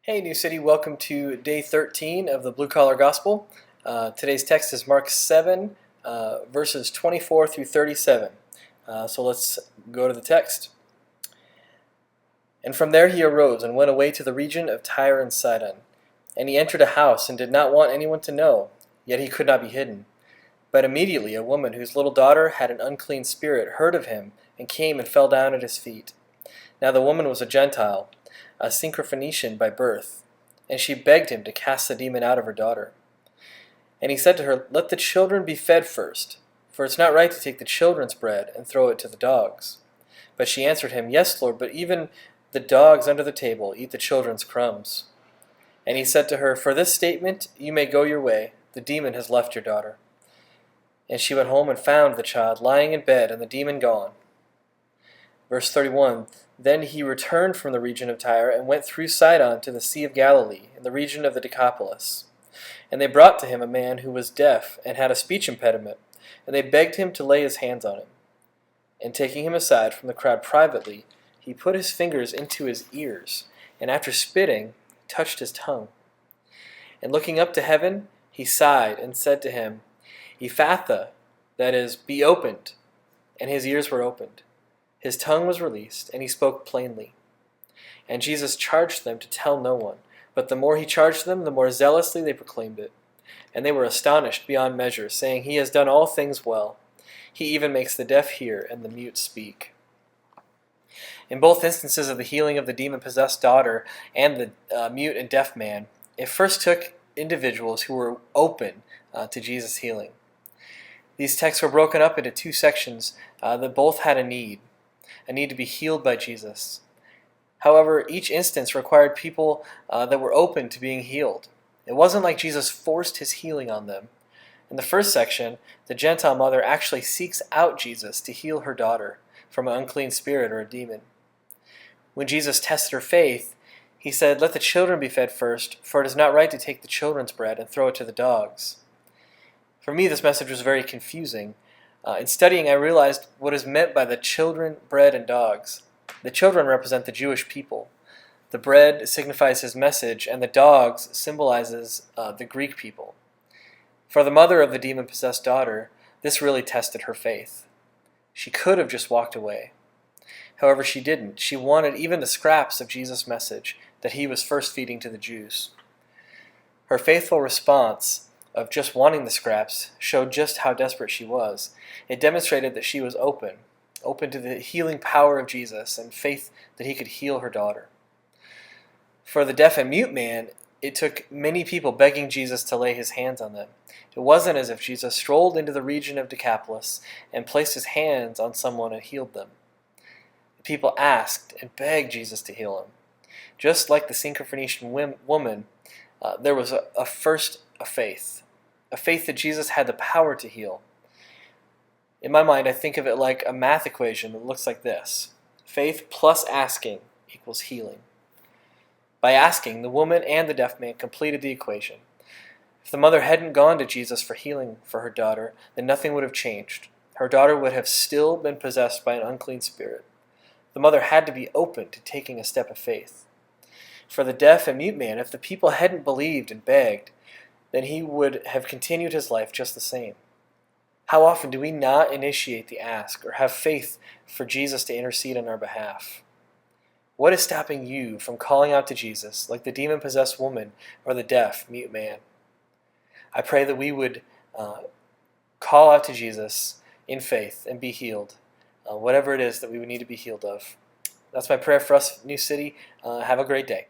Hey, New City, welcome to day 13 of the Blue Collar Gospel. Today's text is Mark 7, verses 24 through 37. So let's go to the text. And from there he arose and went away to the region of Tyre and Sidon. And he entered a house and did not want anyone to know, yet he could not be hidden. But immediately a woman whose little daughter had an unclean spirit heard of him and came and fell down at his feet. Now the woman was a Gentile, a Syrophoenician by birth, and she begged him to cast the demon out of her daughter. And he said to her, "Let the children be fed first, for it's not right to take the children's bread and throw it to the dogs." But she answered him, "Yes, Lord, but even the dogs under the table eat the children's crumbs." And he said to her, "For this statement you may go your way, the demon has left your daughter." And she went home and found the child lying in bed and the demon gone. Verse 31, Then he returned from the region of Tyre and went through Sidon to the Sea of Galilee, in the region of the Decapolis. And they brought to him a man who was deaf and had a speech impediment, and they begged him to lay his hands on him. And taking him aside from the crowd privately, he put his fingers into his ears, and after spitting, touched his tongue. And looking up to heaven, he sighed and said to him, "Ephphatha," that is, "be opened." And his ears were opened. His tongue was released, and he spoke plainly. And Jesus charged them to tell no one, but the more he charged them, the more zealously they proclaimed it. And they were astonished beyond measure, saying, "He has done all things well. He even makes the deaf hear and the mute speak." In both instances of the healing of the demon-possessed daughter and the mute and deaf man, it first took individuals who were open to Jesus' healing. These texts were broken up into two sections that both had a need to be healed by Jesus. However, each instance required people that were open to being healed. It wasn't like Jesus forced his healing on them. In the first section, the Gentile mother actually seeks out Jesus to heal her daughter from an unclean spirit or a demon. When Jesus tested her faith, he said, "Let the children be fed first, for it is not right to take the children's bread and throw it to the dogs." For me, this message was very confusing. In studying, I realized what is meant by the children, bread, and dogs. The children represent the Jewish people. The bread signifies his message, and the dogs symbolizes the Greek people. For the mother of the demon-possessed daughter, this really tested her faith. She could have just walked away. However, she didn't. She wanted even the scraps of Jesus' message that he was first feeding to the Jews. Her faithful response of just wanting the scraps showed just how desperate she was. It demonstrated that she was open to the healing power of Jesus and faith that he could heal her daughter. For the deaf and mute man, it took many people begging Jesus to lay his hands on them. It wasn't as if Jesus strolled into the region of Decapolis and placed his hands on someone and healed them. The people asked and begged Jesus to heal him. Just like the Syrophoenician woman, there was a faith that Jesus had the power to heal. In my mind, I think of it like a math equation that looks like this. Faith plus asking equals healing. By asking, the woman and the deaf man completed the equation. If the mother hadn't gone to Jesus for healing for her daughter, then nothing would have changed. Her daughter would have still been possessed by an unclean spirit. The mother had to be open to taking a step of faith. For the deaf and mute man, if the people hadn't believed and begged, then he would have continued his life just the same. How often do we not initiate the ask or have faith for Jesus to intercede on our behalf? What is stopping you from calling out to Jesus like the demon-possessed woman or the deaf, mute man? I pray that we would call out to Jesus in faith and be healed, whatever it is that we would need to be healed of. That's my prayer for us, New City. Have a great day.